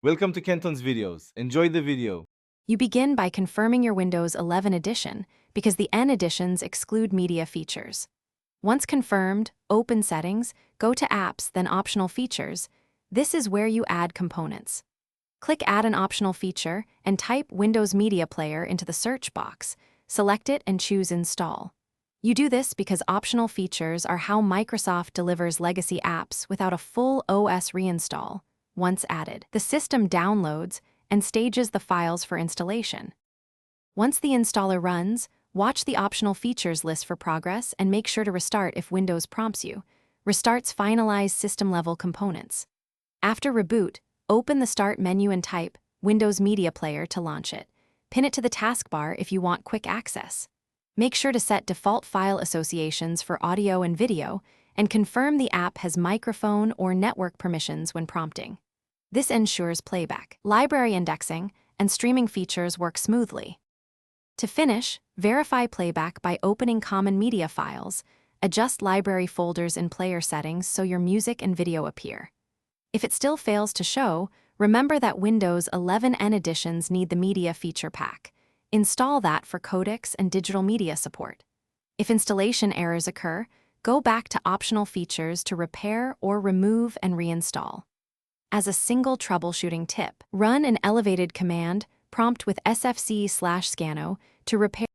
Welcome to Kenton's videos. Enjoy the video. You begin by confirming your Windows 11 edition because the N editions exclude media features. Once confirmed, open Settings, go to Apps, then Optional Features. This is where you add components. Click Add an optional feature and type Windows Media Player into the search box. Select it and choose Install. You do this because optional features are how Microsoft delivers legacy apps without a full OS reinstall. Once added, the system downloads and stages the files for installation. Once the installer runs, watch the optional features list for progress and make sure to restart if Windows prompts you. Restarts finalize system-level components. After reboot, open the Start menu and type Windows Media Player to launch it. Pin it to the taskbar if you want quick access. Make sure to set default file associations for audio and video, and confirm the app has microphone or network permissions when prompting. This ensures playback, library indexing, and streaming features work smoothly. To finish, verify playback by opening common media files. Adjust library folders in player settings so your music and video appear. If it still fails to show, remember that Windows 11N editions need the Media Feature Pack. Install that for codecs and digital media support. If installation errors occur, go back to optional features to repair or remove and reinstall. As a single troubleshooting tip, run an elevated command prompt with sfc/scano to repair.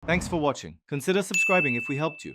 Thanks for watching. Consider subscribing if we helped you.